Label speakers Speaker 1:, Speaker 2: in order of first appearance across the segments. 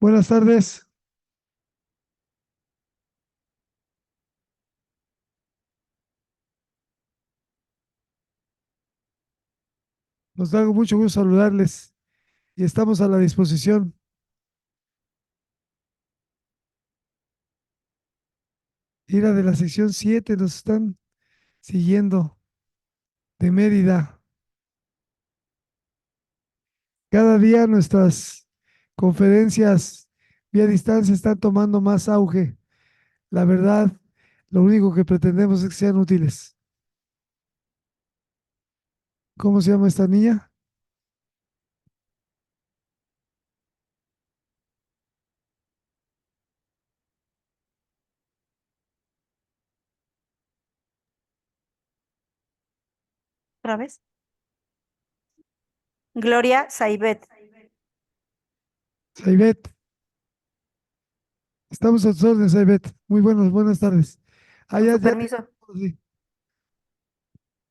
Speaker 1: Buenas tardes. Nos da mucho gusto saludarles y estamos a la disposición. Ira de la sección 7 nos están siguiendo de Mérida. Cada día nuestras conferencias vía distancia están tomando más auge. La verdad, lo único que pretendemos es que sean útiles. ¿Cómo se llama esta niña?
Speaker 2: ¿Otra vez? Gloria Saibet.
Speaker 1: Saibet. Estamos a tus órdenes, Saibet. Muy buenas tardes.
Speaker 2: Con su
Speaker 1: Ya
Speaker 2: permiso.
Speaker 1: sí,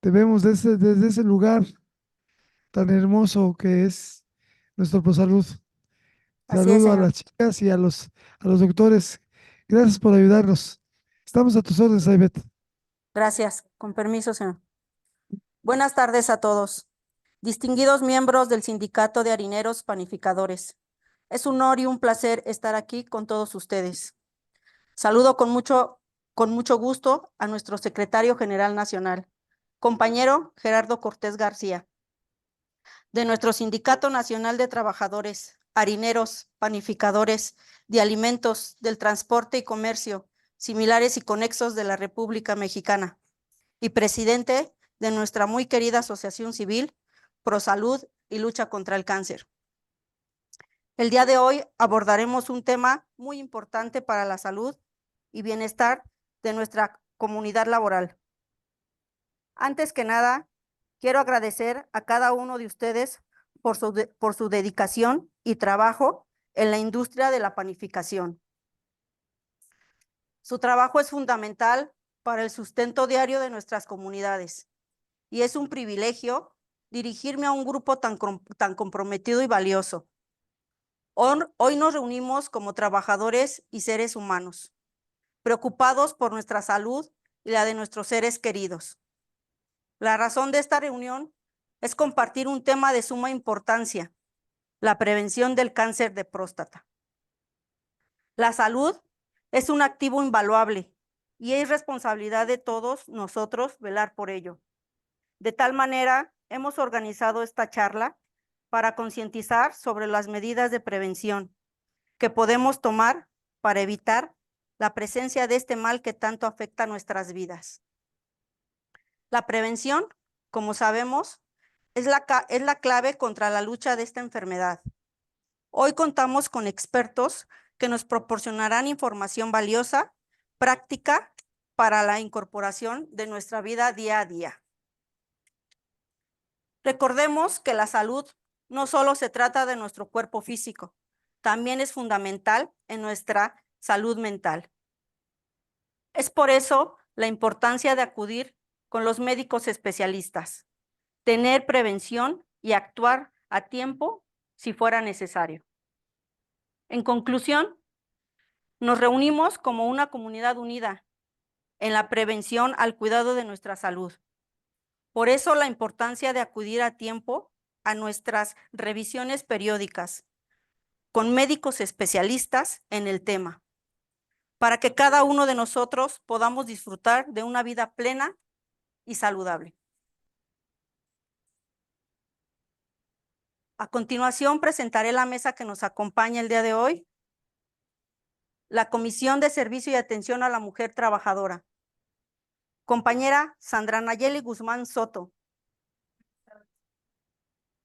Speaker 1: te vemos desde ese lugar tan hermoso que es nuestro ProSalud.
Speaker 2: Así es,
Speaker 1: Saludo a
Speaker 2: señor.
Speaker 1: las chicas y a los doctores. Gracias por ayudarnos. Estamos a tus órdenes, Aibet.
Speaker 2: Gracias. Con permiso, señor. Buenas tardes a todos. Distinguidos miembros del Sindicato de Harineros Panificadores. Es un honor y un placer estar aquí con todos ustedes. Saludo con mucho gusto a nuestro secretario general nacional, compañero Gerardo Cortés García, de nuestro Sindicato Nacional de Trabajadores, Harineros, Panificadores, de Alimentos, del Transporte y Comercio, similares y conexos de la República Mexicana, y presidente de nuestra muy querida Asociación Civil, ProSalud y Lucha contra el Cáncer. El día de hoy abordaremos un tema muy importante para la salud y bienestar de nuestra comunidad laboral. Antes que nada, quiero agradecer a cada uno de ustedes por su dedicación y trabajo en la industria de la panificación. Su trabajo es fundamental para el sustento diario de nuestras comunidades y es un privilegio dirigirme a un grupo tan comprometido y valioso. Hoy nos reunimos como trabajadores y seres humanos, preocupados por nuestra salud y la de nuestros seres queridos. La razón de esta reunión es compartir un tema de suma importancia: la prevención del cáncer de próstata. La salud es un activo invaluable y es responsabilidad de todos nosotros velar por ello. De tal manera, hemos organizado esta charla para concientizar sobre las medidas de prevención que podemos tomar para evitar la presencia de este mal que tanto afecta nuestras vidas. La prevención, como sabemos, es la clave contra la lucha de esta enfermedad. Hoy contamos con expertos que nos proporcionarán información valiosa, práctica, para la incorporación de nuestra vida día a día. Recordemos que la salud no solo se trata de nuestro cuerpo físico, también es fundamental en nuestra salud mental. Es por eso la importancia de acudir con los médicos especialistas, tener prevención y actuar a tiempo si fuera necesario. En conclusión, nos reunimos como una comunidad unida en la prevención al cuidado de nuestra salud. Por eso la importancia de acudir a tiempo a nuestras revisiones periódicas con médicos especialistas en el tema, para que cada uno de nosotros podamos disfrutar de una vida plena y saludable. A continuación presentaré la mesa que nos acompaña el día de hoy. La Comisión de Servicio y Atención a la Mujer Trabajadora. Compañera Sandra Nayeli Guzmán Soto.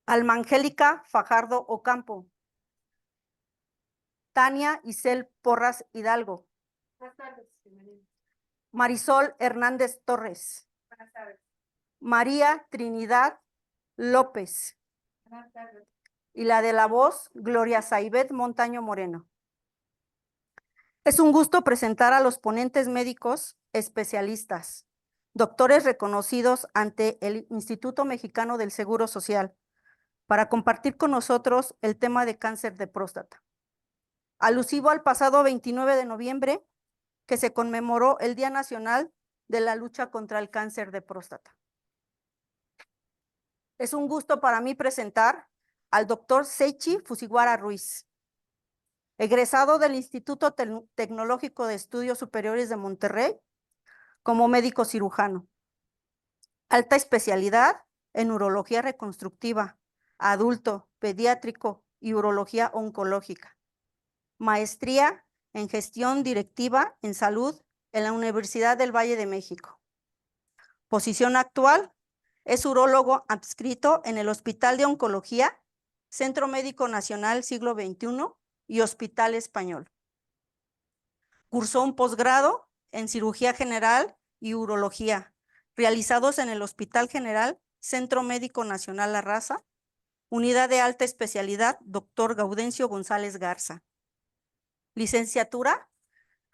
Speaker 2: Alma Angélica Fajardo Ocampo. Tania Isel Porras Hidalgo. Buenas tardes. Marisol Hernández Torres. Buenas tardes. María Trinidad López. Buenas tardes. Y la de la voz, Gloria Saibet Montaño Moreno. Es un gusto presentar a los ponentes médicos especialistas, doctores reconocidos ante el Instituto Mexicano del Seguro Social, para compartir con nosotros el tema de cáncer de próstata. alusivo al pasado 29 de noviembre, que se conmemoró el Día Nacional de la Lucha contra el Cáncer de Próstata. Es un gusto para mí presentar al doctor Seichi Fujiwara Ruiz, egresado del Instituto Tecnológico de Estudios Superiores de Monterrey como médico cirujano. Alta especialidad en urología reconstructiva, adulto, pediátrico y urología oncológica. Maestría en gestión directiva en salud en la Universidad del Valle de México. Posición actual es urólogo adscrito en el Hospital de Oncología, Centro Médico Nacional Siglo XXI y Hospital Español. Cursó un posgrado en cirugía general y urología, realizados en el Hospital General Centro Médico Nacional La Raza, Unidad de Alta Especialidad Dr. Gaudencio González Garza. Licenciatura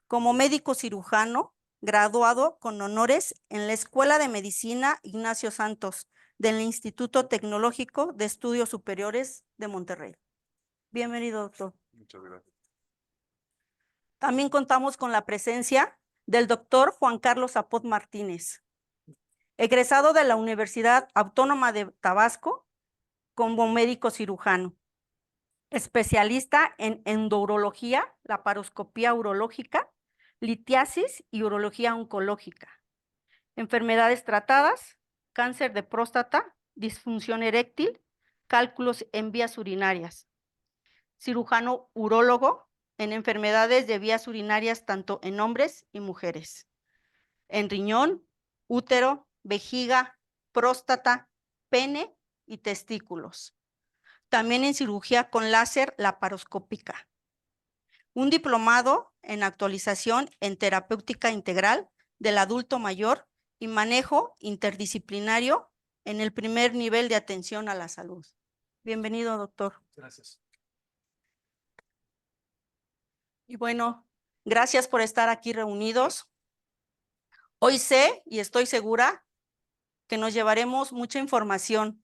Speaker 2: como médico cirujano, graduado con honores en la Escuela de Medicina Ignacio Santos del Instituto Tecnológico de Estudios Superiores de Monterrey. Bienvenido, doctor.
Speaker 3: Muchas gracias.
Speaker 2: También contamos con la presencia del doctor Juan Carlos Zapot Martínez, egresado de la Universidad Autónoma de Tabasco como médico cirujano, especialista en endourología, laparoscopía urológica, litiasis y urología oncológica, enfermedades tratadas, cáncer de próstata, disfunción eréctil, cálculos en vías urinarias, cirujano urólogo en enfermedades de vías urinarias tanto en hombres y mujeres, en riñón, útero, vejiga, próstata, pene y testículos. También en cirugía con láser laparoscópica. Un diplomado en actualización en terapéutica integral del adulto mayor y manejo interdisciplinario en el primer nivel de atención a la salud. Bienvenido, doctor.
Speaker 3: Gracias.
Speaker 2: Y bueno, gracias por estar aquí reunidos. Hoy sé y estoy segura que nos llevaremos mucha información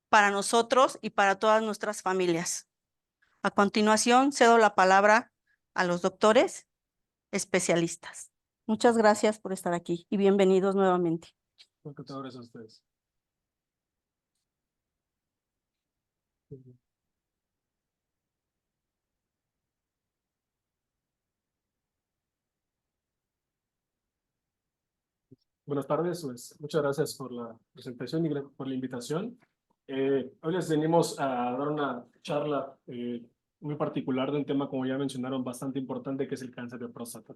Speaker 2: para nosotros y para todas nuestras familias. A continuación, cedo la palabra a los doctores especialistas. Muchas gracias por estar aquí y bienvenidos nuevamente.
Speaker 3: Gracias a ustedes. Buenas tardes, pues, muchas gracias por la presentación y por la invitación. Hoy les venimos a dar una charla muy particular de un tema, como ya mencionaron, bastante importante, que es el cáncer de próstata.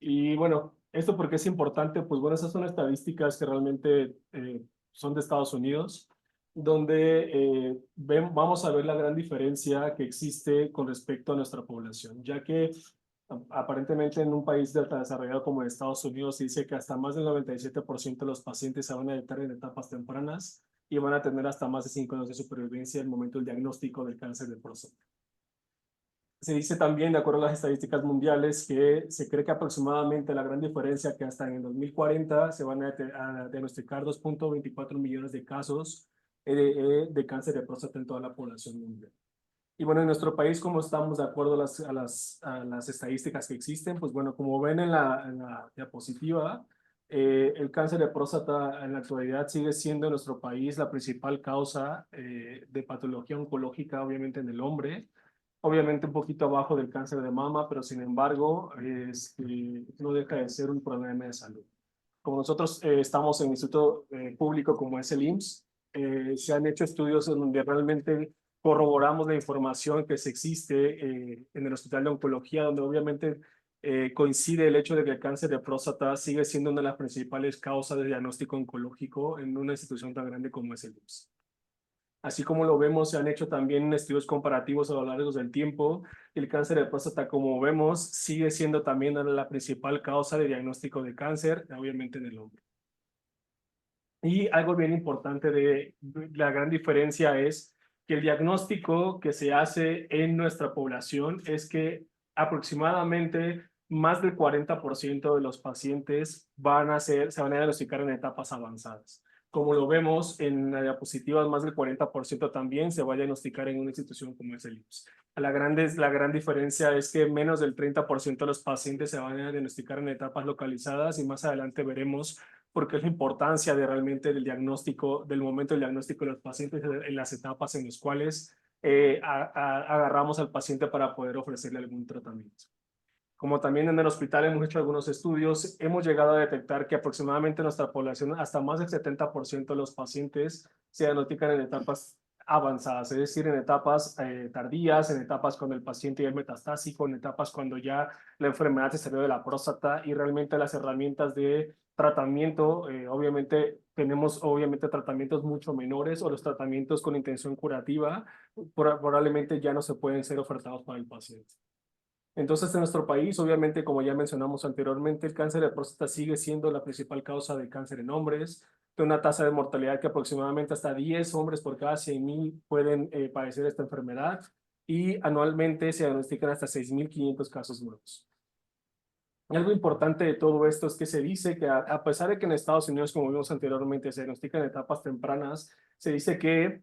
Speaker 3: Y bueno, ¿esto por qué es importante? Pues bueno, esas son estadísticas que realmente son de Estados Unidos, donde vamos a ver la gran diferencia que existe con respecto a nuestra población, ya que aparentemente en un país desarrollado como Estados Unidos se dice que hasta más del 97% de los pacientes se van a detectar en etapas tempranas y van a tener hasta más de 5 años de supervivencia en el momento del diagnóstico del cáncer de próstata. Se dice también, de acuerdo a las estadísticas mundiales, que se cree que aproximadamente la gran diferencia que hasta en el 2040 se van a diagnosticar 2.24 millones de casos de cáncer de próstata en toda la población mundial. Y bueno, en nuestro país, como estamos de acuerdo a las estadísticas que existen, pues bueno, como ven en la diapositiva, el cáncer de próstata en la actualidad sigue siendo en nuestro país la principal causa de patología oncológica, obviamente en el hombre, obviamente un poquito abajo del cáncer de mama, pero sin embargo no deja de ser un problema de salud. Como nosotros estamos en un instituto público como es el IMSS, se han hecho estudios en donde realmente corroboramos la información que se existe en el Hospital de Oncología, donde obviamente coincide el hecho de que el cáncer de próstata sigue siendo una de las principales causas de diagnóstico oncológico en una institución tan grande como es el IMSS. Así como lo vemos, se han hecho también estudios comparativos a lo largo del tiempo. El cáncer de próstata, como vemos, sigue siendo también la principal causa de diagnóstico de cáncer, obviamente en el hombre. Y algo bien importante de la gran diferencia es que el diagnóstico que se hace en nuestra población es que aproximadamente más del 40% de los pacientes se van a diagnosticar en etapas avanzadas. Como lo vemos en la diapositiva, más del 40% también se va a diagnosticar en una institución como es el IMSS. La gran diferencia es que menos del 30% de los pacientes se van a diagnosticar en etapas localizadas y más adelante veremos por qué es la importancia de realmente del diagnóstico, del momento del diagnóstico de los pacientes en las etapas en las cuales agarramos al paciente para poder ofrecerle algún tratamiento. Como también en el hospital hemos hecho algunos estudios, hemos llegado a detectar que aproximadamente nuestra población, hasta más del 70% de los pacientes se diagnostican en etapas avanzadas, es decir, en etapas tardías, en etapas cuando el paciente ya es metastásico, en etapas cuando ya la enfermedad se salió de la próstata y realmente las herramientas de tratamiento, obviamente tenemos tratamientos mucho menores o los tratamientos con intención curativa probablemente ya no se pueden ser ofertados para el paciente. Entonces, en nuestro país, obviamente, como ya mencionamos anteriormente, el cáncer de próstata sigue siendo la principal causa de cáncer en hombres, de una tasa de mortalidad que aproximadamente hasta 10 hombres por cada 100,000 pueden padecer esta enfermedad y anualmente se diagnostican hasta 6,500 casos nuevos. Algo importante de todo esto es que se dice que a pesar de que en Estados Unidos, como vimos anteriormente, se diagnostican en etapas tempranas, se dice que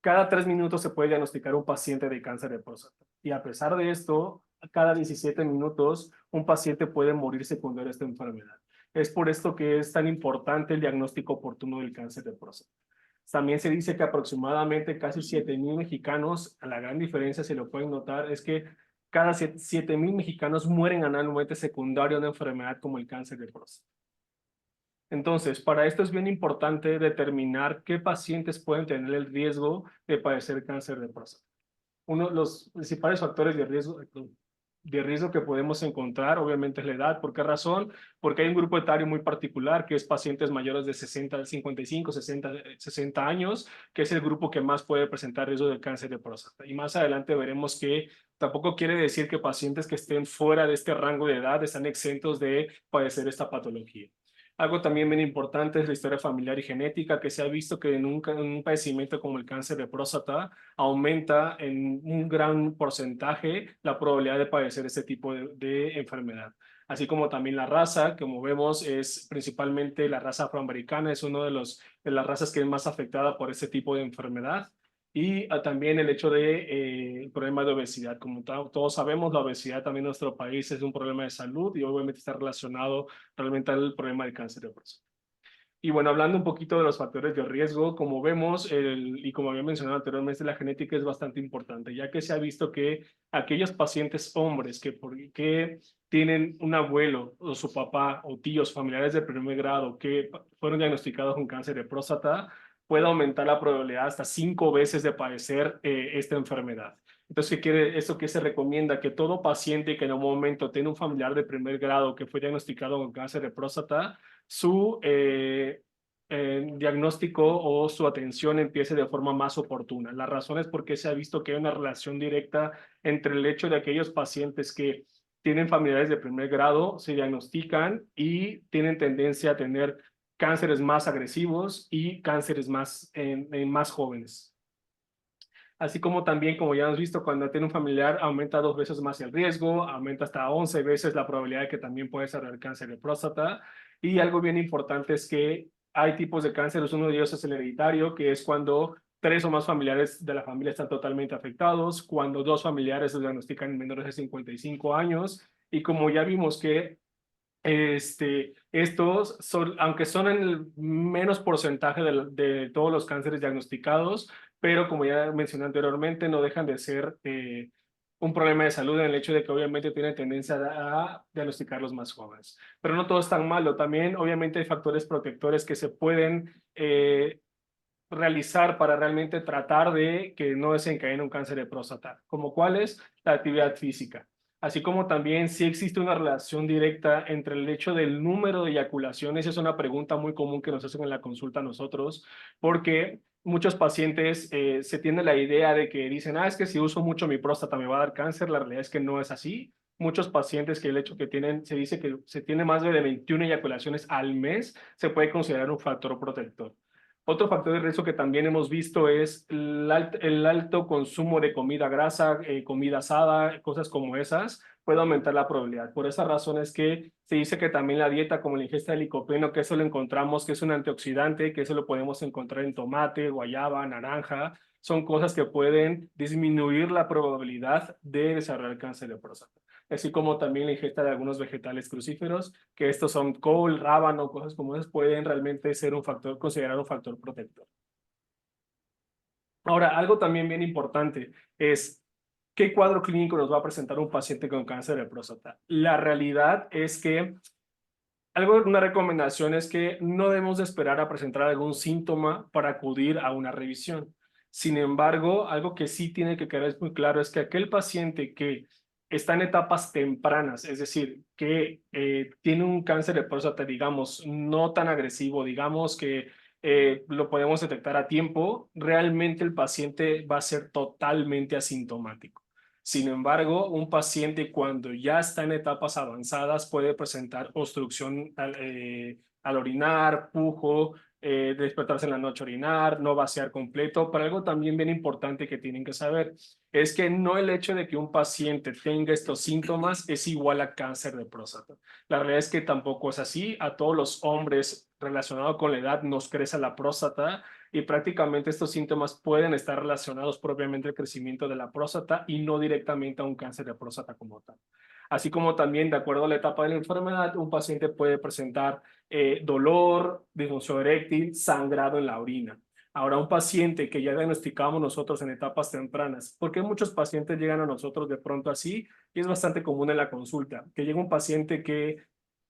Speaker 3: cada 3 minutos se puede diagnosticar un paciente de cáncer de próstata. Y a pesar de esto, cada 17 minutos un paciente puede morir secundario a esta enfermedad. Es por esto que es tan importante el diagnóstico oportuno del cáncer de próstata. También se dice que aproximadamente casi 7,000 mexicanos, la gran diferencia, si lo pueden notar, es que cada 7,000 mexicanos mueren anualmente secundario a una enfermedad como el cáncer de próstata. Entonces, para esto es bien importante determinar qué pacientes pueden tener el riesgo de padecer cáncer de próstata. Uno de los principales factores de riesgo que podemos encontrar, obviamente, es la edad. ¿Por qué razón? Porque hay un grupo etario muy particular, que es pacientes mayores de 55, 60 años, que es el grupo que más puede presentar riesgo de cáncer de próstata. Y más adelante veremos que tampoco quiere decir que pacientes que estén fuera de este rango de edad están exentos de padecer esta patología. Algo también bien importante es la historia familiar y genética, que se ha visto que en un padecimiento como el cáncer de próstata aumenta en un gran porcentaje la probabilidad de padecer este tipo de enfermedad. Así como también la raza, como vemos, es principalmente la raza afroamericana, es una de las razas que es más afectada por este tipo de enfermedad. Y también el hecho de el problema de obesidad. Como todos sabemos, la obesidad también en nuestro país es un problema de salud y obviamente está relacionado realmente al problema del cáncer de próstata. Y bueno, hablando un poquito de los factores de riesgo, como vemos, y como había mencionado anteriormente, la genética es bastante importante, ya que se ha visto que aquellos pacientes hombres que tienen un abuelo o su papá o tíos familiares de primer grado que fueron diagnosticados con cáncer de próstata, puede aumentar la probabilidad hasta 5 veces de padecer esta enfermedad. Entonces, ¿eso qué se recomienda? Que todo paciente que en un momento tiene un familiar de primer grado que fue diagnosticado con cáncer de próstata, su diagnóstico o su atención empiece de forma más oportuna. La razón es porque se ha visto que hay una relación directa entre el hecho de aquellos pacientes que tienen familiares de primer grado, se diagnostican y tienen tendencia a tener cánceres más agresivos y cánceres en más jóvenes. Así como también, como ya hemos visto, cuando tiene un familiar aumenta 2 veces más el riesgo, aumenta hasta 11 veces la probabilidad de que también puede desarrollar cáncer de próstata. Y algo bien importante es que hay tipos de cánceres, uno de ellos es el hereditario, que es cuando 3 o más familiares de la familia están totalmente afectados, cuando 2 familiares se diagnostican en menores de 55 años. Y como ya vimos que estos son, aunque son en el menos porcentaje de todos los cánceres diagnosticados, pero como ya mencioné anteriormente, no dejan de ser un problema de salud en el hecho de que obviamente tienen tendencia a diagnosticarlos más jóvenes. Pero no todo es tan malo, también obviamente hay factores protectores que se pueden realizar para realmente tratar de que no desencadene un cáncer de próstata, como cuál es la actividad física. Así como también si existe una relación directa entre el hecho del número de eyaculaciones, es una pregunta muy común que nos hacen en la consulta a nosotros, porque muchos pacientes se tiene la idea de que dicen, es que si uso mucho mi próstata me va a dar cáncer, la realidad es que no es así. Muchos pacientes que el hecho que tienen, se dice que se tiene más de 21 eyaculaciones al mes, se puede considerar un factor protector. Otro factor de riesgo que también hemos visto es el alto consumo de comida grasa, comida asada, cosas como esas, puede aumentar la probabilidad. Por esa razón es que se dice que también la dieta, como la ingesta de licopeno, que eso lo encontramos, que es un antioxidante, que eso lo podemos encontrar en tomate, guayaba, naranja, son cosas que pueden disminuir la probabilidad de desarrollar cáncer de próstata. Así como también la ingesta de algunos vegetales crucíferos, que estos son col, rábano, cosas como esas, pueden realmente ser un factor, considerar un factor protector. Ahora, algo también bien importante es qué cuadro clínico nos va a presentar un paciente con cáncer de próstata. La realidad es que una recomendación es que no debemos de esperar a presentar algún síntoma para acudir a una revisión. Sin embargo, algo que sí tiene que quedar muy claro es que aquel paciente que está en etapas tempranas, es decir, que tiene un cáncer de próstata, digamos, no tan agresivo, digamos que lo podemos detectar a tiempo, realmente el paciente va a ser totalmente asintomático. Sin embargo, un paciente cuando ya está en etapas avanzadas puede presentar obstrucción al orinar, pujo, despertarse en la noche orinar, no vaciar completo. Pero algo también bien importante que tienen que saber es que no el hecho de que un paciente tenga estos síntomas es igual a cáncer de próstata. La realidad es que tampoco es así. A todos los hombres relacionados con la edad nos crece la próstata y prácticamente estos síntomas pueden estar relacionados propiamente al crecimiento de la próstata y no directamente a un cáncer de próstata como tal. Así como también, de acuerdo a la etapa de la enfermedad, un paciente puede presentar dolor, disfunción eréctil, sangrado en la orina. Ahora, un paciente que ya diagnosticamos nosotros en etapas tempranas, porque muchos pacientes llegan a nosotros de pronto así, y es bastante común en la consulta, que llega un paciente que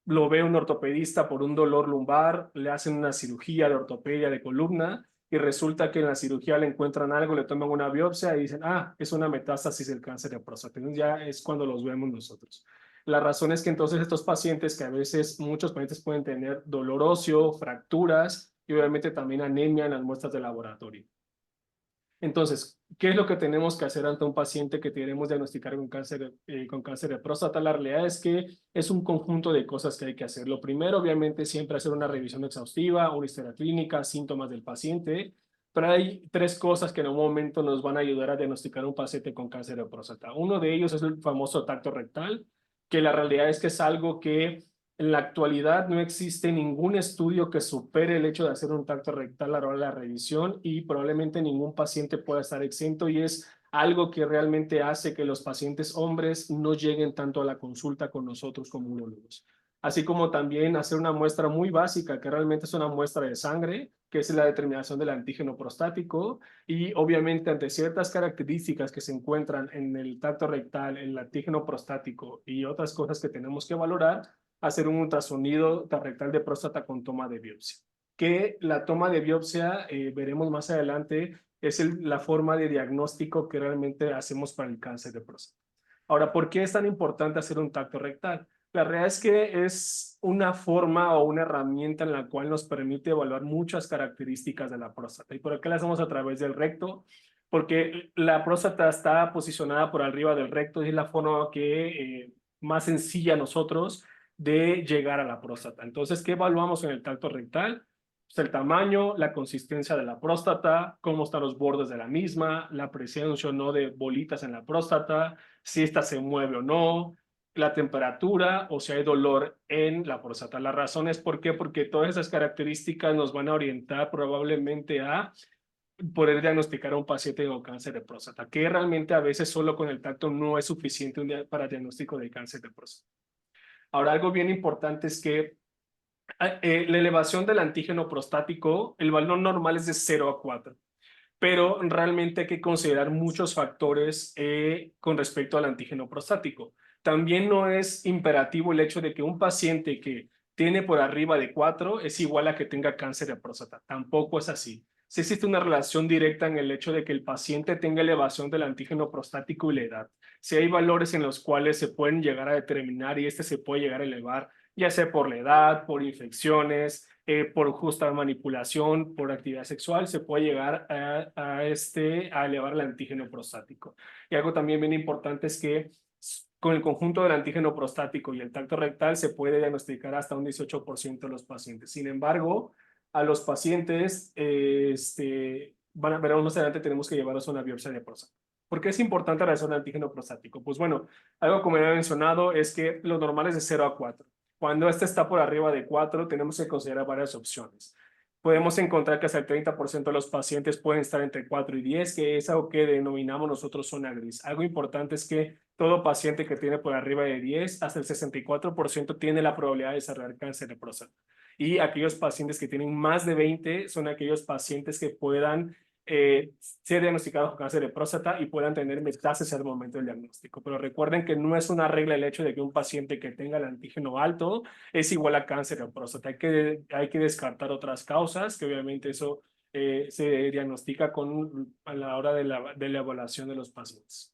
Speaker 3: lo ve un ortopedista por un dolor lumbar, le hacen una cirugía de ortopedia de columna y resulta que en la cirugía le encuentran algo, le toman una biopsia y dicen, ah, es una metástasis del cáncer de próstata. Entonces ya es cuando los vemos nosotros. La razón es que entonces estos pacientes, que a veces muchos pacientes pueden tener dolor óseo, fracturas y obviamente también anemia en las muestras de laboratorio. Entonces, ¿qué es lo que tenemos que hacer ante un paciente que queremos diagnosticar con cáncer de próstata? La realidad es que es un conjunto de cosas que hay que hacer. Lo primero, obviamente, siempre hacer una revisión exhaustiva, una historia clínica, síntomas del paciente, pero hay tres cosas que en un momento nos van a ayudar a diagnosticar un paciente con cáncer de próstata. Uno de ellos es el famoso tacto rectal, que la realidad es que es algo que en la actualidad no existe ningún estudio que supere el hecho de hacer un tacto rectal a la hora de la revisión y probablemente ningún paciente pueda estar exento y es algo que realmente hace que los pacientes hombres no lleguen tanto a la consulta con nosotros como urólogos. Así como también hacer una muestra muy básica, que realmente es una muestra de sangre, que es la determinación del antígeno prostático, y obviamente ante ciertas características que se encuentran en el tacto rectal, en el antígeno prostático y otras cosas que tenemos que valorar, hacer un ultrasonido rectal de próstata con toma de biopsia. Que la toma de biopsia, veremos más adelante, es la forma de diagnóstico que realmente hacemos para el cáncer de próstata. Ahora, ¿por qué es tan importante hacer un tacto rectal? La realidad es que es una forma o una herramienta en la cual nos permite evaluar muchas características de la próstata. ¿Y por qué la hacemos a través del recto? Porque la próstata está posicionada por arriba del recto y es la forma que más sencilla a nosotros de llegar a la próstata. Entonces, ¿qué evaluamos en el tacto rectal? Pues el tamaño, la consistencia de la próstata, cómo están los bordes de la misma, la presencia o no de bolitas en la próstata, si ésta se mueve o no, la temperatura o si hay dolor en la próstata. La razón es ¿por qué? Porque todas esas características nos van a orientar probablemente a poder diagnosticar a un paciente con cáncer de próstata, que realmente a veces solo con el tacto no es suficiente para diagnóstico de cáncer de próstata. Ahora, algo bien importante es que la elevación del antígeno prostático, el valor normal es de 0 a 4, pero realmente hay que considerar muchos factores con respecto al antígeno prostático. También no es imperativo el hecho de que un paciente que tiene por arriba de 4 es igual a que tenga cáncer de próstata. Tampoco es así. Sí existe una relación directa en el hecho de que el paciente tenga elevación del antígeno prostático y la edad. Si hay valores en los cuales se pueden llegar a determinar y este se puede llegar a elevar, ya sea por la edad, por infecciones, por justa manipulación, por actividad sexual, se puede llegar a elevar el antígeno prostático. Y algo también bien importante es que con el conjunto del antígeno prostático y el tacto rectal se puede diagnosticar hasta un 18% de los pacientes. Sin embargo, a los pacientes, van a ver, más adelante tenemos que llevarlos a una biopsia de próstata. ¿Por qué es importante realizar un antígeno prostático? Pues bueno, algo como ya he mencionado es que lo normal es de 0 a 4. Cuando este está por arriba de 4, tenemos que considerar varias opciones. Podemos encontrar que hasta el 30% de los pacientes pueden estar entre 4 y 10, que es algo que denominamos nosotros zona gris. Algo importante es que todo paciente que tiene por arriba de 10, hasta el 64% tiene la probabilidad de desarrollar cáncer de próstata. Y aquellos pacientes que tienen más de 20 son aquellos pacientes que puedan ser diagnosticados con cáncer de próstata y puedan tener metástasis al momento del diagnóstico. Pero recuerden que no es una regla el hecho de que un paciente que tenga el antígeno alto es igual a cáncer de próstata. Hay que descartar otras causas, que obviamente eso se diagnostica a la hora de la evaluación de los pacientes.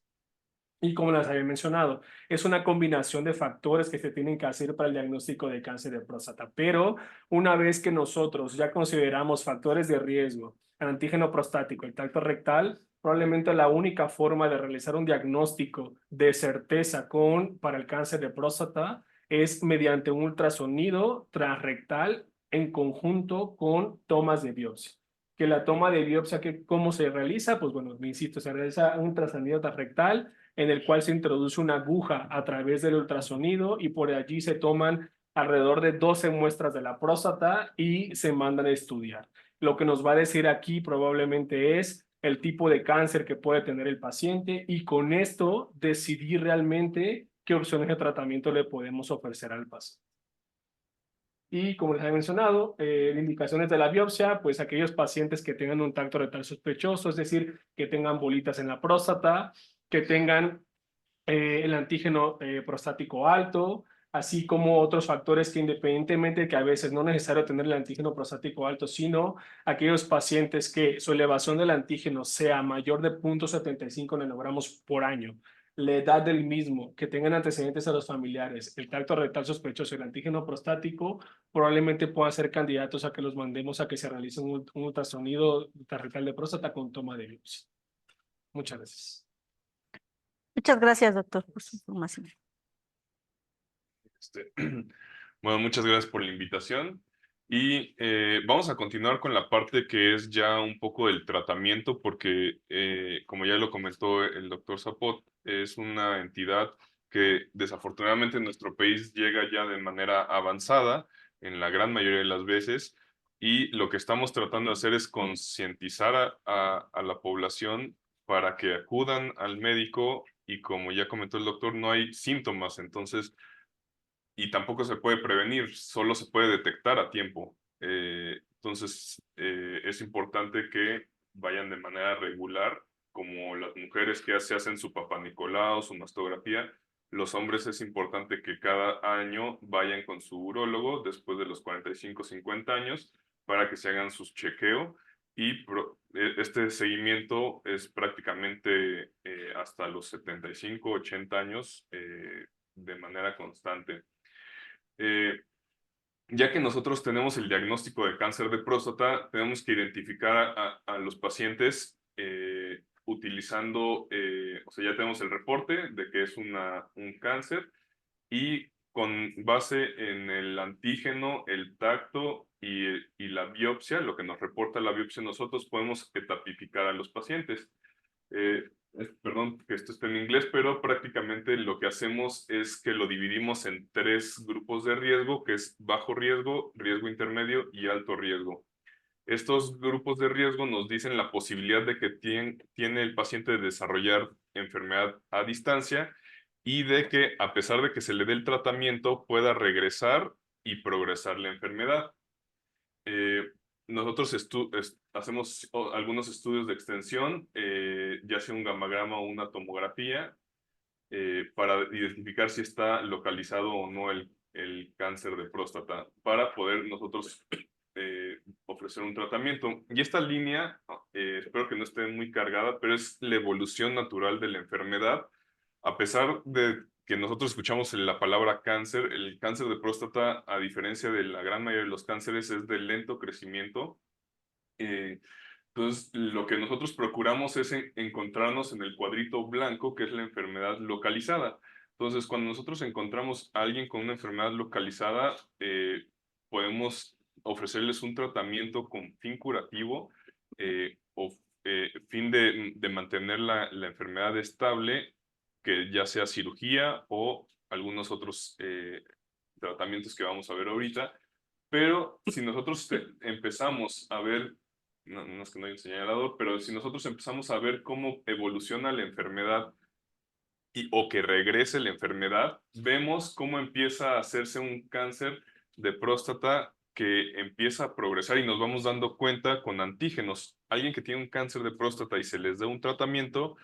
Speaker 3: Y como les había mencionado, es una combinación de factores que se tienen que hacer para el diagnóstico de cáncer de próstata. Pero una vez que nosotros ya consideramos factores de riesgo, el antígeno prostático, el tacto rectal, probablemente la única forma de realizar un diagnóstico de certeza para el cáncer de próstata es mediante un ultrasonido transrectal en conjunto con tomas de biopsia. Que la toma de biopsia, ¿cómo se realiza? Pues bueno, me insisto, se realiza un ultrasonido transrectal en el cual se introduce una aguja a través del ultrasonido y por allí se toman alrededor de 12 muestras de la próstata y se mandan a estudiar. Lo que nos va a decir aquí probablemente es el tipo de cáncer que puede tener el paciente y con esto decidir realmente qué opciones de tratamiento le podemos ofrecer al paciente. Y como les he mencionado, indicaciones de la biopsia, pues aquellos pacientes que tengan un tacto rectal sospechoso, es decir, que tengan bolitas en la próstata, que tengan el antígeno prostático alto, así como otros factores que independientemente de que a veces no es necesario tener el antígeno prostático alto, sino aquellos pacientes que su elevación del antígeno sea mayor de 0.75 nanogramos por año, la edad del mismo, que tengan antecedentes a los familiares, el tacto rectal sospechoso y el antígeno prostático, probablemente puedan ser candidatos a que los mandemos a que se realicen un ultrasonido rectal de próstata con toma de biopsia. Muchas gracias.
Speaker 2: Muchas gracias, doctor, por su información.
Speaker 4: Bueno, muchas gracias por la invitación y vamos a continuar con la parte que es ya un poco del tratamiento porque como ya lo comentó el doctor Zapot, es una entidad que desafortunadamente en nuestro país llega ya de manera avanzada en la gran mayoría de las veces y lo que estamos tratando de hacer es concientizar a la población para que acudan al médico y como ya comentó el doctor, no hay síntomas, entonces y tampoco se puede prevenir, solo se puede detectar a tiempo. Entonces, es importante que vayan de manera regular, como las mujeres que se hacen su papá Nicolau, su mastografía. Los hombres es importante que cada año vayan con su urólogo después de los 45, 50 años para que se hagan sus chequeos y este seguimiento es prácticamente hasta los 75, 80 años de manera constante. Ya que nosotros tenemos el diagnóstico de cáncer de próstata, tenemos que identificar a los pacientes utilizando, o sea, ya tenemos el reporte de que es un cáncer y con base en el antígeno, el tacto y la biopsia, lo que nos reporta la biopsia, nosotros podemos etapificar a los pacientes. Perdón que esto esté en inglés, pero prácticamente lo que hacemos es que lo dividimos en 3 grupos de riesgo, que es bajo riesgo, riesgo intermedio y alto riesgo. Estos grupos de riesgo nos dicen la posibilidad de que tiene el paciente de desarrollar enfermedad a distancia y de que a pesar de que se le dé el tratamiento pueda regresar y progresar la enfermedad. Nosotros hacemos algunos estudios de extensión, ya sea un gamagrama o una tomografía, para identificar si está localizado o no el cáncer de próstata, para poder nosotros ofrecer un tratamiento. Y esta línea, espero que no esté muy cargada, pero es la evolución natural de la enfermedad. A pesar de que nosotros escuchamos la palabra cáncer, el cáncer de próstata, a diferencia de la gran mayoría de los cánceres, es de lento crecimiento. Entonces, lo que nosotros procuramos es encontrarnos en el cuadrito blanco, que es la enfermedad localizada. Entonces, cuando nosotros encontramos a alguien con una enfermedad localizada, podemos ofrecerles un tratamiento con fin curativo o fin de mantener la enfermedad estable, que ya sea cirugía o algunos otros tratamientos que vamos a ver ahorita. Pero si nosotros empezamos a ver, no es que no hay un señalador, pero si nosotros empezamos a ver cómo evoluciona la enfermedad o que regrese la enfermedad, vemos cómo empieza a hacerse un cáncer de próstata que empieza a progresar y nos vamos dando cuenta con antígenos. Alguien que tiene un cáncer de próstata y se les da un tratamiento,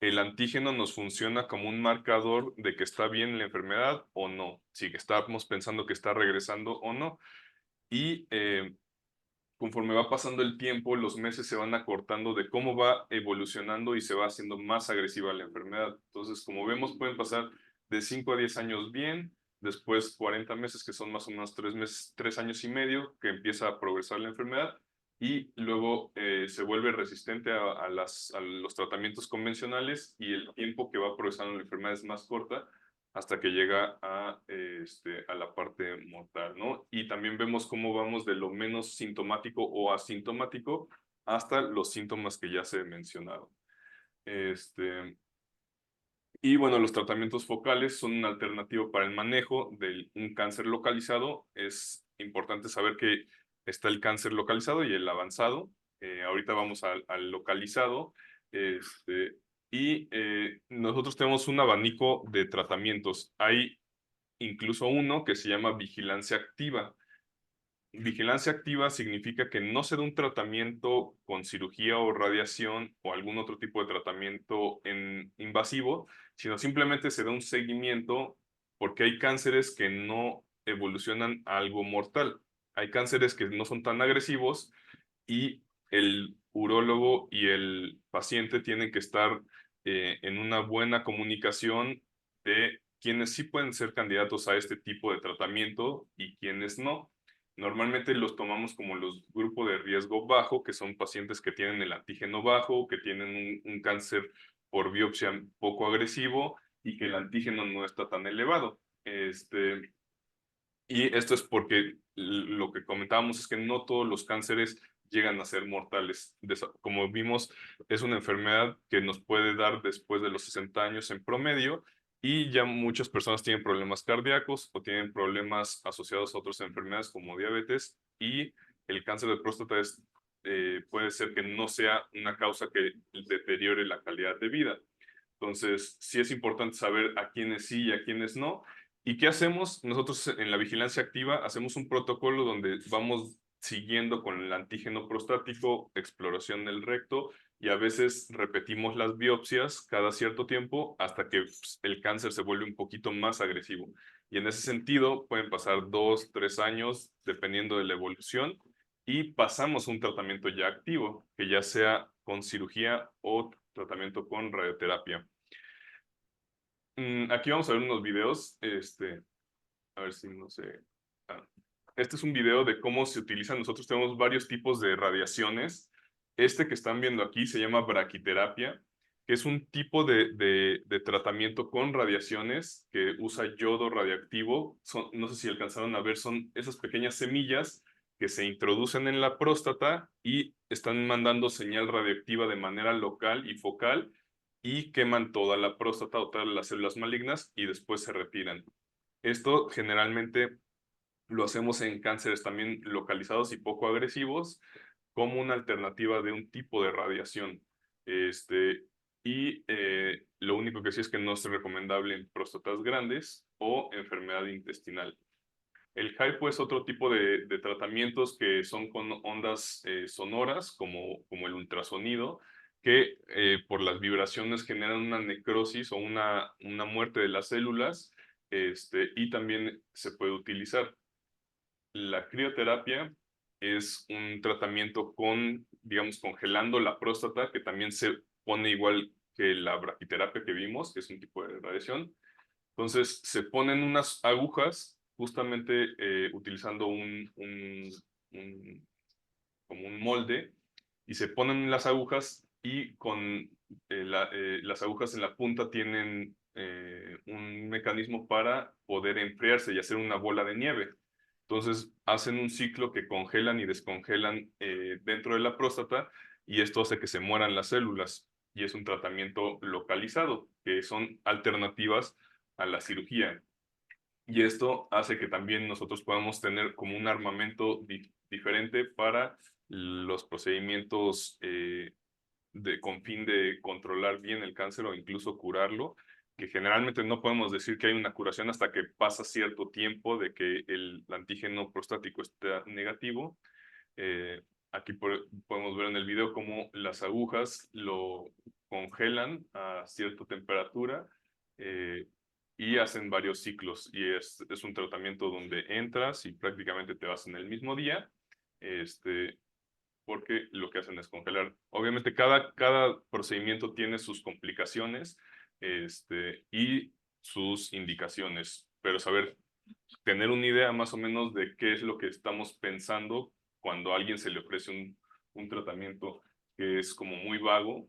Speaker 4: el antígeno nos funciona como un marcador de que está bien la enfermedad o no, si estamos pensando que está regresando o no. Y conforme va pasando el tiempo, los meses se van acortando de cómo va evolucionando y se va haciendo más agresiva la enfermedad. Entonces, como vemos, pueden pasar de 5 a 10 años bien, después 40 meses, que son más o menos 3 meses, 3 años y medio, que empieza a progresar la enfermedad, y luego se vuelve resistente a los tratamientos convencionales, y el tiempo que va progresando la enfermedad es más corta, hasta que llega a la parte mortal, ¿no? Y también vemos cómo vamos de lo menos sintomático o asintomático hasta los síntomas que ya se mencionaron. Y bueno, los tratamientos focales son una alternativa para el manejo de un cáncer localizado. Es importante saber que está el cáncer localizado y el avanzado. Ahorita vamos al localizado. Nosotros tenemos un abanico de tratamientos. Hay incluso uno que se llama vigilancia activa. Vigilancia activa significa que no se da un tratamiento con cirugía o radiación o algún otro tipo de tratamiento invasivo, sino simplemente se da un seguimiento, porque hay cánceres que no evolucionan a algo mortal. Hay cánceres que no son tan agresivos y el urólogo y el paciente tienen que estar en una buena comunicación de quienes sí pueden ser candidatos a este tipo de tratamiento y quienes no. Normalmente los tomamos como los grupos de riesgo bajo, que son pacientes que tienen el antígeno bajo, que tienen un cáncer por biopsia poco agresivo y que el antígeno no está tan elevado. Y esto es porque lo que comentábamos es que no todos los cánceres llegan a ser mortales. Como vimos, es una enfermedad que nos puede dar después de los 60 años en promedio, y ya muchas personas tienen problemas cardíacos o tienen problemas asociados a otras enfermedades como diabetes, y el cáncer de próstata puede ser que no sea una causa que deteriore la calidad de vida. Entonces, sí es importante saber a quiénes sí y a quiénes no. ¿Y qué hacemos? Nosotros en la vigilancia activa hacemos un protocolo donde vamos siguiendo con el antígeno prostático, exploración del recto, y a veces repetimos las biopsias cada cierto tiempo hasta que el cáncer se vuelve un poquito más agresivo. Y en ese sentido pueden pasar 2, 3 años dependiendo de la evolución, y pasamos un tratamiento ya activo, que ya sea con cirugía o tratamiento con radioterapia. Aquí vamos a ver unos videos, a ver si no sé. Este es un video de cómo se utilizan. Nosotros tenemos varios tipos de radiaciones. Este que están viendo aquí se llama braquiterapia, que es un tipo de tratamiento con radiaciones que usa yodo radioactivo. No sé si alcanzaron a ver, son esas pequeñas semillas que se introducen en la próstata y están mandando señal radioactiva de manera local y focal, y queman toda la próstata o todas las células malignas y después se retiran. Esto generalmente lo hacemos en cánceres también localizados y poco agresivos, como una alternativa de un tipo de radiación. Lo único que sí es que no es recomendable en próstatas grandes o enfermedad intestinal. El HIPO es otro tipo de tratamientos que son con ondas sonoras, como el ultrasonido, que por las vibraciones generan una necrosis o una muerte de las células, y también se puede utilizar. La crioterapia es un tratamiento digamos, congelando la próstata, que también se pone igual que la braquiterapia que vimos, que es un tipo de radiación. Entonces, se ponen unas agujas, justamente utilizando como un molde, y se ponen las agujas, y las agujas en la punta tienen un mecanismo para poder enfriarse y hacer una bola de nieve. Entonces hacen un ciclo que congelan y descongelan dentro de la próstata y esto hace que se mueran las células y es un tratamiento localizado, que son alternativas a la cirugía. Y esto hace que también nosotros podamos tener como un armamento diferente para los procedimientos con fin de controlar bien el cáncer o incluso curarlo, que generalmente no podemos decir que hay una curación hasta que pasa cierto tiempo de que el antígeno prostático está negativo. Aquí podemos ver en el video cómo las agujas lo congelan a cierta temperatura y hacen varios ciclos. Y es un tratamiento donde entras y prácticamente te vas en el mismo día, porque lo que hacen es congelar. Obviamente cada procedimiento tiene sus complicaciones y sus indicaciones, pero tener una idea más o menos de qué es lo que estamos pensando cuando a alguien se le ofrece un tratamiento que es como muy vago,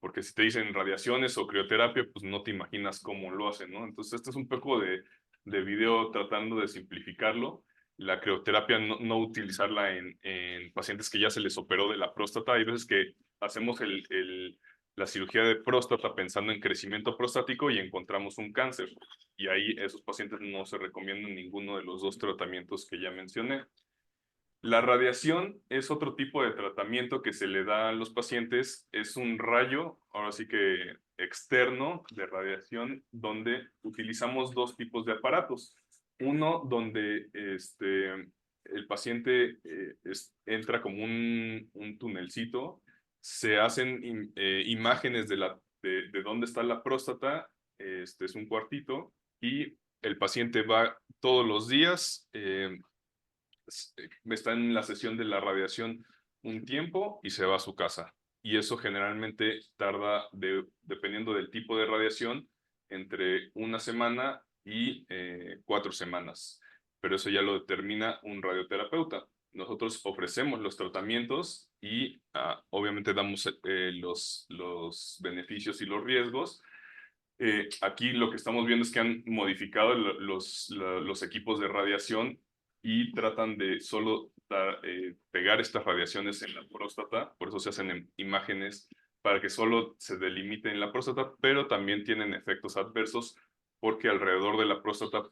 Speaker 4: porque si te dicen radiaciones o crioterapia, pues no te imaginas cómo lo hacen, ¿no? Entonces, este es un poco de video tratando de simplificarlo. La crioterapia no utilizarla en pacientes que ya se les operó de la próstata. Hay veces que hacemos la cirugía de próstata pensando en crecimiento prostático y encontramos un cáncer. Y ahí esos pacientes no se recomiendan ninguno de los dos tratamientos que ya mencioné. La radiación es otro tipo de tratamiento que se le da a los pacientes. Es un rayo, ahora sí que externo de radiación, donde utilizamos dos tipos de aparatos. Uno donde el paciente entra como un tunelcito, se hacen imágenes de dónde está la próstata, es un cuartito, y el paciente va todos los días, está en la sesión de la radiación un tiempo y se va a su casa. Y eso generalmente tarda, dependiendo del tipo de radiación, entre una semana y 4 semanas. Pero eso ya lo determina un radioterapeuta. Nosotros ofrecemos los tratamientos y obviamente damos los beneficios y los riesgos. Aquí lo que estamos viendo es que han modificado los equipos de radiación y tratan de solo pegar estas radiaciones en la próstata, por eso se hacen imágenes para que solo se delimite en la próstata, pero también tienen efectos adversos porque alrededor de la próstata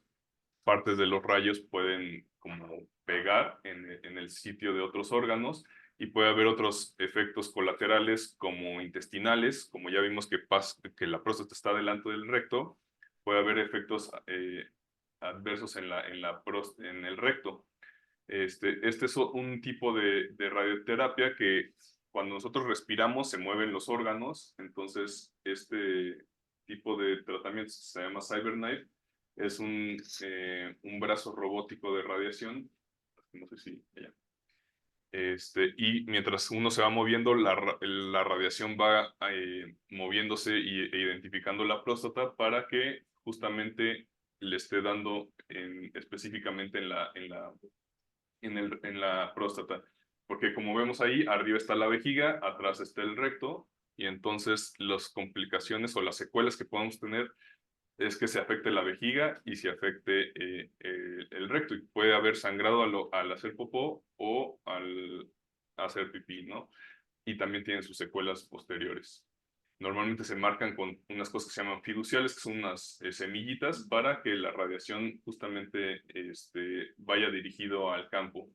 Speaker 4: partes de los rayos pueden como pegar en el sitio de otros órganos y puede haber otros efectos colaterales como intestinales, como ya vimos que la próstata está delante del recto, puede haber efectos adversos en el recto. Este es un tipo de radioterapia que cuando nosotros respiramos se mueven los órganos, entonces este tipo de tratamiento se llama CyberKnife, es un brazo robótico de radiación, no sé si ya. Y mientras uno se va moviendo, la radiación va moviéndose e identificando la próstata para que justamente le esté dando específicamente en la próstata. Porque como vemos ahí, arriba está la vejiga, atrás está el recto, y entonces las complicaciones o las secuelas que podemos tener es que se afecte la vejiga y se afecte el recto. Y puede haber sangrado al hacer popó o al hacer pipí, ¿no? Y también tienen sus secuelas posteriores. Normalmente se marcan con unas cosas que se llaman fiduciales, que son unas semillitas para que la radiación justamente vaya dirigido al campo.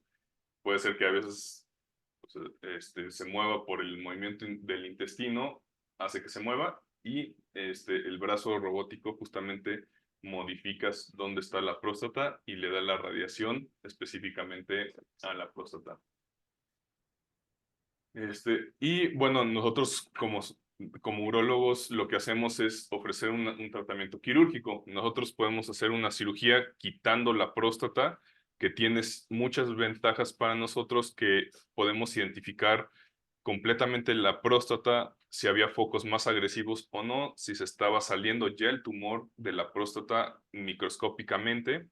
Speaker 4: Puede ser que a veces se mueva por el movimiento del intestino, hace que se mueva, y el brazo robótico justamente modificas dónde está la próstata y le da la radiación específicamente a la próstata. Y bueno, nosotros como urólogos lo que hacemos es ofrecer un tratamiento quirúrgico. Nosotros podemos hacer una cirugía quitando la próstata, que tiene muchas ventajas para nosotros, que podemos identificar completamente la próstata, si había focos más agresivos o no, si se estaba saliendo ya el tumor de la próstata microscópicamente,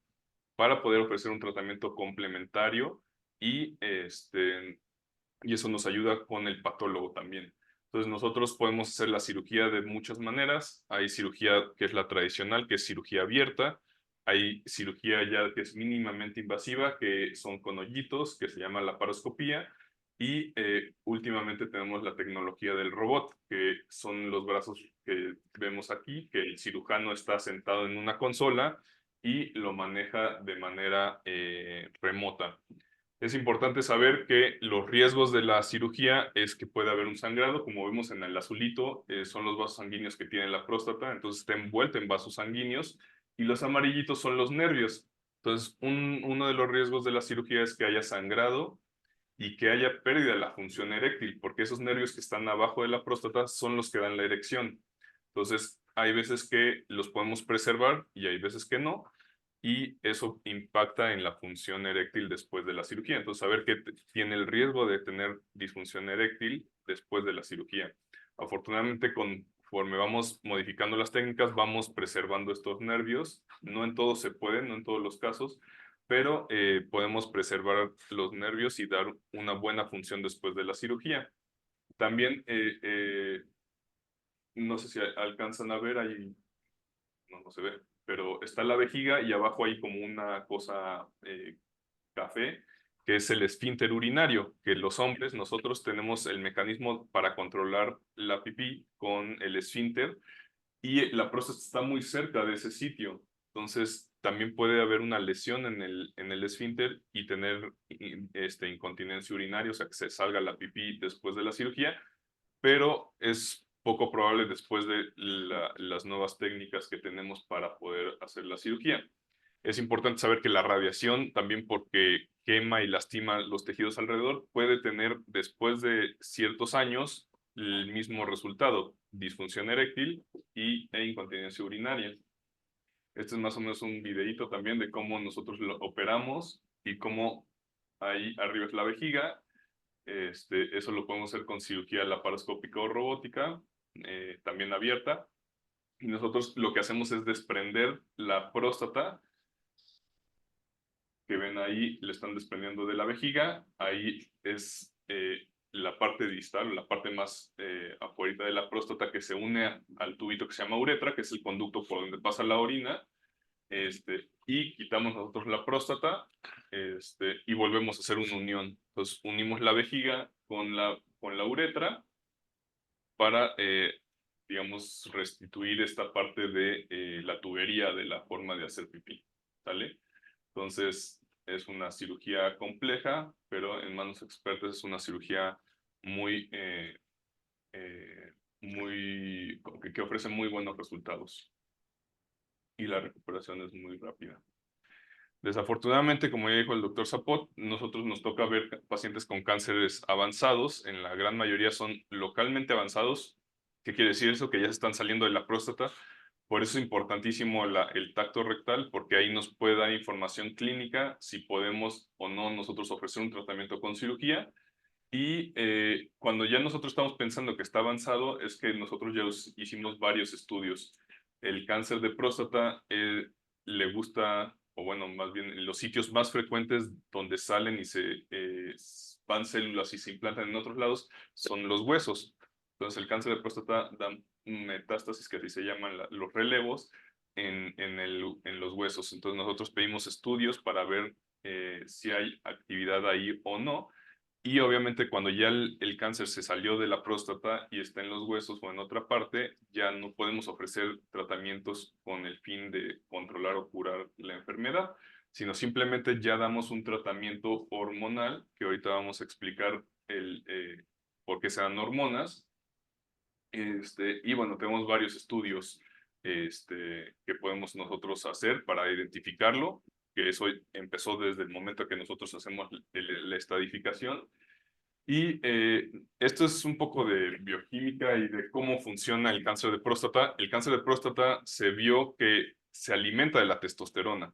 Speaker 4: para poder ofrecer un tratamiento complementario y eso nos ayuda con el patólogo también. Entonces nosotros podemos hacer la cirugía de muchas maneras. Hay cirugía que es la tradicional, que es cirugía abierta, hay cirugía ya que es mínimamente invasiva, que son con hoyitos, que se llama laparoscopía, y últimamente tenemos la tecnología del robot, que son los brazos que vemos aquí, que el cirujano está sentado en una consola y lo maneja de manera remota. Es importante saber que los riesgos de la cirugía es que puede haber un sangrado, como vemos en el azulito, son los vasos sanguíneos que tiene la próstata, entonces está envuelta en vasos sanguíneos, y los amarillitos son los nervios. Entonces, uno de los riesgos de la cirugía es que haya sangrado y que haya pérdida de la función eréctil, porque esos nervios que están abajo de la próstata son los que dan la erección. Entonces, hay veces que los podemos preservar y hay veces que no, y eso impacta en la función eréctil después de la cirugía. Entonces, saber que tiene el riesgo de tener disfunción eréctil después de la cirugía. Afortunadamente, conforme vamos modificando las técnicas, vamos preservando estos nervios. No en todos se puede, no en todos los casos, pero podemos preservar los nervios y dar una buena función después de la cirugía. También, no sé si alcanzan a ver ahí, no se ve, pero está la vejiga y abajo hay como una cosa café, que es el esfínter urinario, que los hombres, nosotros tenemos el mecanismo para controlar la pipí con el esfínter, y la próstata está muy cerca de ese sitio. Entonces, también puede haber una lesión en el esfínter y tener incontinencia urinaria, o sea, que se salga la pipí después de la cirugía, pero es poco probable después de las nuevas técnicas que tenemos para poder hacer la cirugía. Es importante saber que la radiación, también porque quema y lastima los tejidos alrededor, puede tener después de ciertos años el mismo resultado: disfunción eréctil e incontinencia urinaria. Este es más o menos un videíto también de cómo nosotros lo operamos y cómo ahí arriba es la vejiga. Eso lo podemos hacer con cirugía laparoscópica o robótica, también abierta. Y nosotros lo que hacemos es desprender la próstata, que ven ahí, le están desprendiendo de la vejiga. Ahí es la parte distal, la parte más afuera de la próstata, que se une al tubito que se llama uretra, que es el conducto por donde pasa la orina. Y quitamos nosotros la próstata, y volvemos a hacer una unión. Entonces unimos la vejiga con la uretra para, digamos, restituir esta parte de la tubería de la forma de hacer pipí, ¿sale? Entonces es una cirugía compleja, pero en manos expertas es una cirugía muy, que ofrece muy buenos resultados, y la recuperación es muy rápida. Desafortunadamente, como ya dijo el doctor Zapot, nosotros nos toca ver pacientes con cánceres avanzados. En la gran mayoría son localmente avanzados. ¿Qué quiere decir eso? Que ya se están saliendo de la próstata. Por eso es importantísimo el tacto rectal, porque ahí nos puede dar información clínica si podemos o no nosotros ofrecer un tratamiento con cirugía. Y cuando ya nosotros estamos pensando que está avanzado, es que nosotros ya hicimos varios estudios. El cáncer de próstata le gusta, o bueno, más bien los sitios más frecuentes donde salen y se van células y se implantan en otros lados son los huesos. Entonces el cáncer de próstata da metástasis, que así se llaman los relevos, en los huesos. Entonces nosotros pedimos estudios para ver si hay actividad ahí o no. Y obviamente cuando ya el cáncer se salió de la próstata y está en los huesos o en otra parte, ya no podemos ofrecer tratamientos con el fin de controlar o curar la enfermedad, sino simplemente ya damos un tratamiento hormonal, que ahorita vamos a explicar por qué se dan hormonas. Y bueno, tenemos varios estudios que podemos nosotros hacer para identificarlo, que eso empezó desde el momento que nosotros hacemos la estadificación. Y esto es un poco de bioquímica y de cómo funciona el cáncer de próstata. El cáncer de próstata se vio que se alimenta de la testosterona.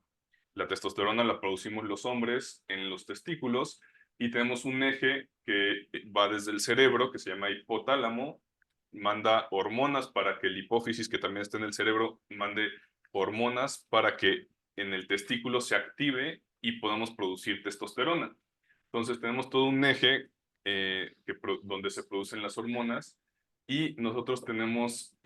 Speaker 4: La testosterona la producimos los hombres en los testículos, y tenemos un eje que va desde el cerebro, que se llama hipotálamo, manda hormonas para que el hipófisis, que también está en el cerebro, mande hormonas para que en el testículo se active y podamos producir testosterona. Entonces tenemos todo un eje donde se producen las hormonas, y nosotros tenemos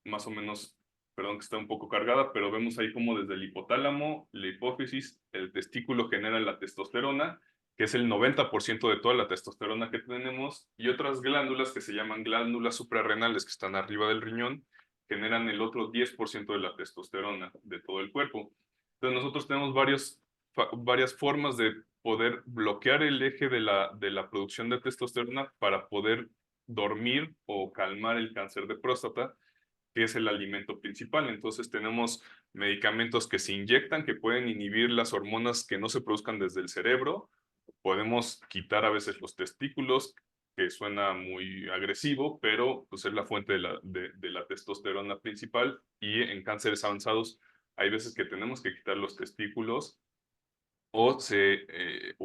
Speaker 4: más o menos perdón que está un poco cargada, pero vemos ahí como desde el hipotálamo, la hipófisis, el testículo genera la testosterona, que es el 90% de toda la testosterona que tenemos, y otras glándulas que se llaman glándulas suprarrenales que están arriba del riñón, generan el otro 10% de la testosterona de todo el cuerpo. Entonces nosotros tenemos varias formas de poder bloquear el eje de la producción de testosterona para poder dormir o calmar el cáncer de próstata, que es el alimento principal. Entonces tenemos medicamentos que se inyectan, que pueden inhibir las hormonas que no se produzcan desde el cerebro. Podemos quitar a veces los testículos, que suena muy agresivo, pero pues es la fuente de la testosterona principal. Y en cánceres avanzados hay veces que tenemos que quitar los testículos o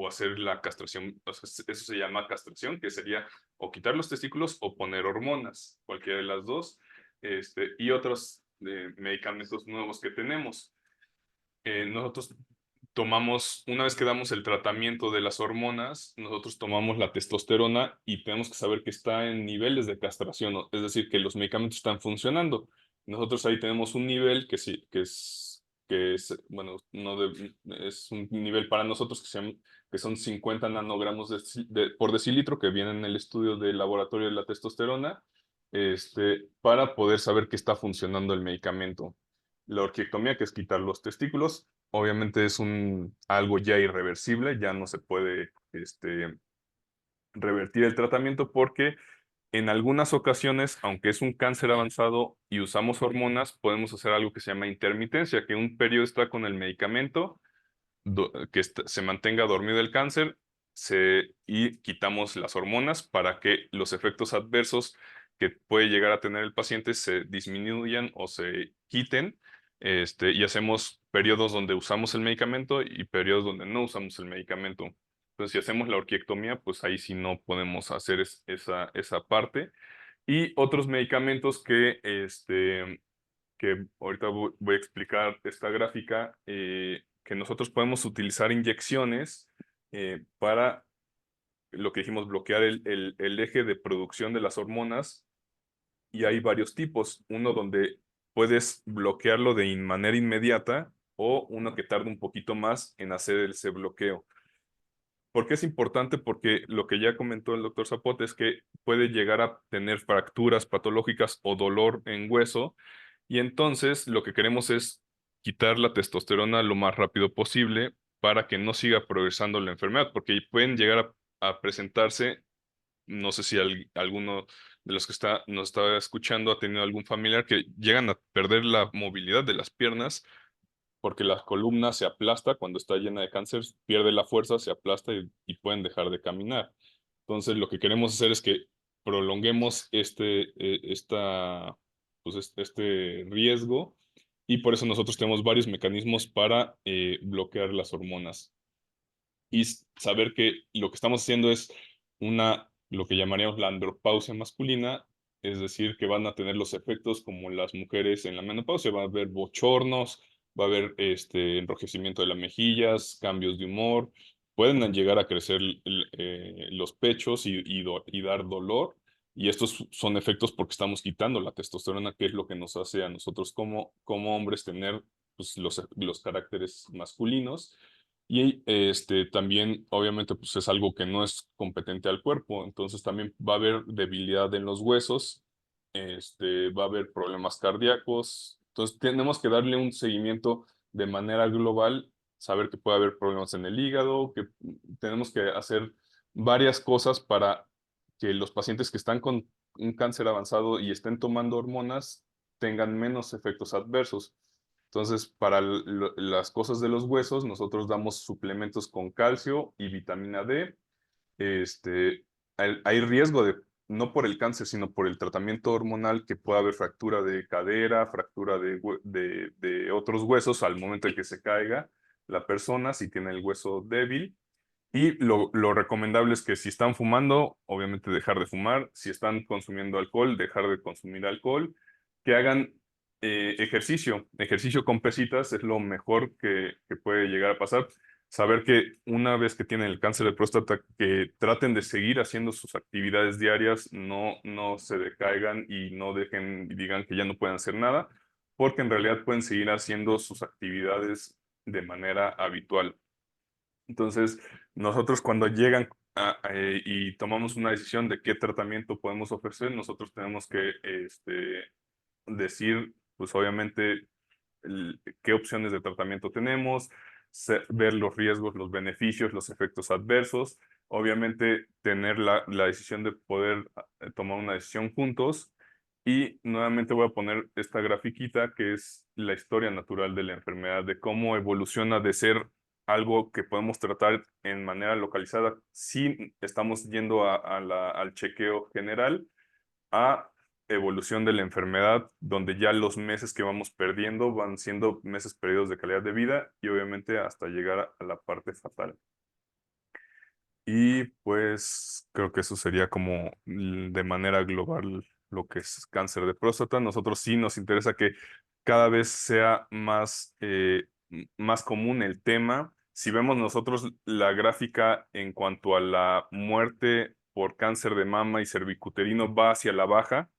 Speaker 4: hacer la castración. O sea, eso se llama castración, que sería o quitar los testículos o poner hormonas, cualquiera de las dos, y otros medicamentos nuevos que tenemos. Nosotros tomamos, una vez que damos el tratamiento de las hormonas, nosotros tomamos la testosterona y tenemos que saber que está en niveles de castración, es decir, que los medicamentos están funcionando. Nosotros ahí tenemos un nivel que sí, que es bueno, es un nivel para nosotros que son 50 nanogramos por decilitro, que viene en el estudio del laboratorio de la testosterona, para poder saber que está funcionando el medicamento. La orquiectomía, que es quitar los testículos, obviamente es algo ya irreversible, ya no se puede revertir el tratamiento porque en algunas ocasiones, aunque es un cáncer avanzado y usamos hormonas, podemos hacer algo que se llama intermitencia, que un periodo está con el medicamento, que se mantenga dormido el cáncer, y quitamos las hormonas para que los efectos adversos que puede llegar a tener el paciente se disminuyan o se quiten, y hacemos periodos donde usamos el medicamento y periodos donde no usamos el medicamento. Entonces, si hacemos la orquiectomía, pues ahí sí no podemos hacer esa parte. Y otros medicamentos que ahorita voy a explicar esta gráfica, que nosotros podemos utilizar inyecciones para lo que dijimos, bloquear el eje de producción de las hormonas. Y hay varios tipos. Uno donde puedes bloquearlo de manera inmediata o uno que tarda un poquito más en hacer ese bloqueo. ¿Por qué es importante? Porque lo que ya comentó el doctor Zapote es que puede llegar a tener fracturas patológicas o dolor en hueso, y entonces lo que queremos es quitar la testosterona lo más rápido posible para que no siga progresando la enfermedad, porque pueden llegar a presentarse, no sé si alguno de los que nos está escuchando ha tenido algún familiar que llegan a perder la movilidad de las piernas porque la columna se aplasta cuando está llena de cáncer, pierde la fuerza, se aplasta y pueden dejar de caminar. Entonces, lo que queremos hacer es que prolonguemos este riesgo, y por eso nosotros tenemos varios mecanismos para bloquear las hormonas. Y saber que lo que estamos haciendo es lo que llamaríamos la andropausia masculina, es decir, que van a tener los efectos como las mujeres en la menopausia, va a haber bochornos, va a haber enrojecimiento de las mejillas, cambios de humor, pueden llegar a crecer los pechos y dar dolor, y estos son efectos porque estamos quitando la testosterona, que es lo que nos hace a nosotros como hombres tener pues, los caracteres masculinos. Y también, obviamente, pues es algo que no es competente al cuerpo, entonces también va a haber debilidad en los huesos, va a haber problemas cardíacos, entonces tenemos que darle un seguimiento de manera global, saber que puede haber problemas en el hígado, que tenemos que hacer varias cosas para que los pacientes que están con un cáncer avanzado y estén tomando hormonas tengan menos efectos adversos. Entonces, para las cosas de los huesos, nosotros damos suplementos con calcio y vitamina D. Hay riesgo no por el cáncer, sino por el tratamiento hormonal, que pueda haber fractura de cadera, fractura de otros huesos al momento en que se caiga la persona, si tiene el hueso débil. Y lo recomendable es que si están fumando, obviamente dejar de fumar. Si están consumiendo alcohol, dejar de consumir alcohol. Que hagan ejercicio con pesitas es lo mejor que puede llegar a pasar. Saber que una vez que tienen el cáncer de próstata, que traten de seguir haciendo sus actividades diarias, no se decaigan y no dejen y digan que ya no pueden hacer nada, porque en realidad pueden seguir haciendo sus actividades de manera habitual. Entonces, nosotros cuando llegan y tomamos una decisión de qué tratamiento podemos ofrecer, nosotros tenemos que decir, pues obviamente, qué opciones de tratamiento tenemos, ver los riesgos, los beneficios, los efectos adversos, obviamente tener la decisión de poder tomar una decisión juntos. Y nuevamente voy a poner esta grafiquita que es la historia natural de la enfermedad, de cómo evoluciona de ser algo que podemos tratar en manera localizada si estamos yendo al chequeo general, a evolución de la enfermedad, donde ya los meses que vamos perdiendo van siendo meses perdidos de calidad de vida y obviamente hasta llegar a la parte fatal. Y pues creo que eso sería como de manera global lo que es cáncer de próstata. Nosotros sí nos interesa que cada vez sea más común el tema. Si vemos nosotros la gráfica en cuanto a la muerte por cáncer de mama y cervicuterino va hacia la baja,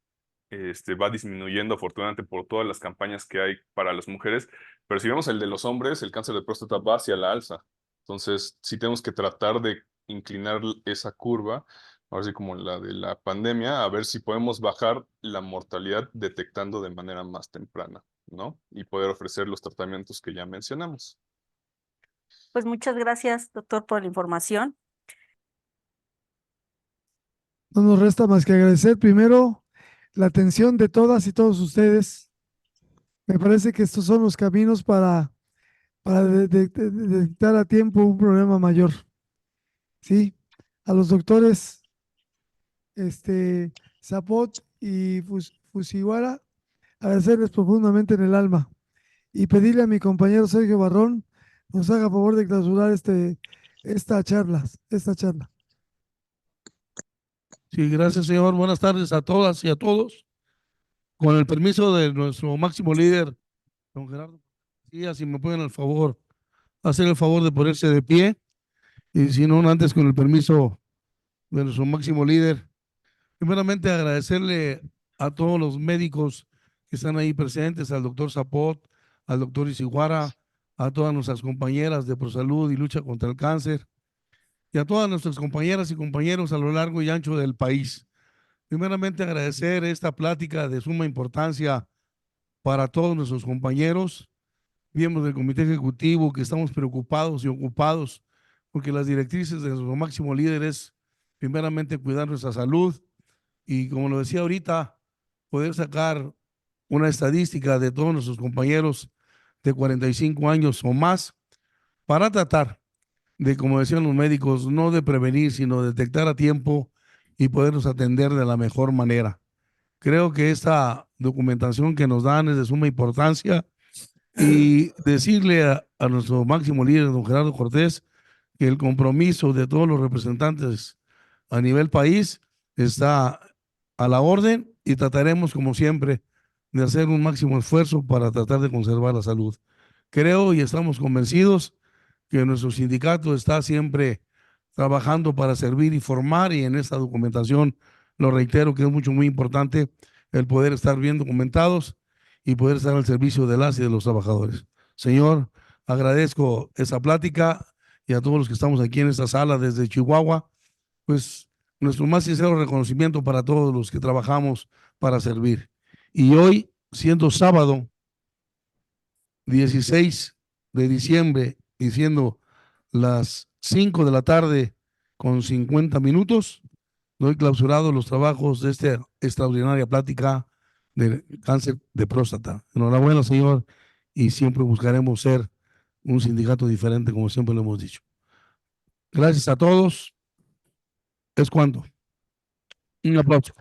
Speaker 4: va disminuyendo afortunadamente por todas las campañas que hay para las mujeres, pero si vemos el de los hombres, el cáncer de próstata va hacia la alza. Entonces, sí tenemos que tratar de inclinar esa curva, ahora sí como la de la pandemia, a ver si podemos bajar la mortalidad detectando de manera más temprana, ¿no? Y poder ofrecer los tratamientos que ya mencionamos.
Speaker 2: Pues muchas gracias, doctor, por la información.
Speaker 1: No nos resta más que agradecer primero la atención de todas y todos ustedes. Me parece que estos son los caminos para detectar a tiempo un problema mayor. Sí, a los doctores Zapot y Fujiwara, agradecerles profundamente en el alma y pedirle a mi compañero Sergio Barrón nos haga favor de clausurar esta charla.
Speaker 5: Sí, gracias, señor. Buenas tardes a todas y a todos. Con el permiso de nuestro máximo líder, don Gerardo García, si me pueden hacer el favor de ponerse de pie. Y si no, antes con el permiso de nuestro máximo líder, primeramente agradecerle a todos los médicos que están ahí presentes, al doctor Zapot, al doctor Isiguara, a todas nuestras compañeras de ProSalud y lucha contra el cáncer, y a todas nuestras compañeras y compañeros a lo largo y ancho del país. Primeramente agradecer esta plática de suma importancia para todos nuestros compañeros, miembros del comité ejecutivo, que estamos preocupados y ocupados porque las directrices de nuestro máximo líder es primeramente cuidar nuestra salud y, como lo decía ahorita, poder sacar una estadística de todos nuestros compañeros de 45 años o más para tratar de, como decían los médicos, no de prevenir, sino de detectar a tiempo y podernos atender de la mejor manera. Creo que esta documentación que nos dan es de suma importancia y decirle a nuestro máximo líder, don Gerardo Cortés, que el compromiso de todos los representantes a nivel país está a la orden y trataremos, como siempre, de hacer un máximo esfuerzo para tratar de conservar la salud. Creo y estamos convencidos que nuestro sindicato está siempre trabajando para servir y formar, y en esta documentación lo reitero que es muy importante el poder estar bien documentados y poder estar al servicio de las y de los trabajadores. Señor, agradezco esa plática y a todos los que estamos aquí en esta sala desde Chihuahua, pues nuestro más sincero reconocimiento para todos los que trabajamos para servir. Y hoy, siendo sábado 16 de diciembre y siendo las 5 de la tarde con 50 minutos, doy clausurado los trabajos de esta extraordinaria plática de cáncer de próstata. Enhorabuena, señor, y siempre buscaremos ser un sindicato diferente, como siempre lo hemos dicho. Gracias a todos. Es cuanto. Un aplauso.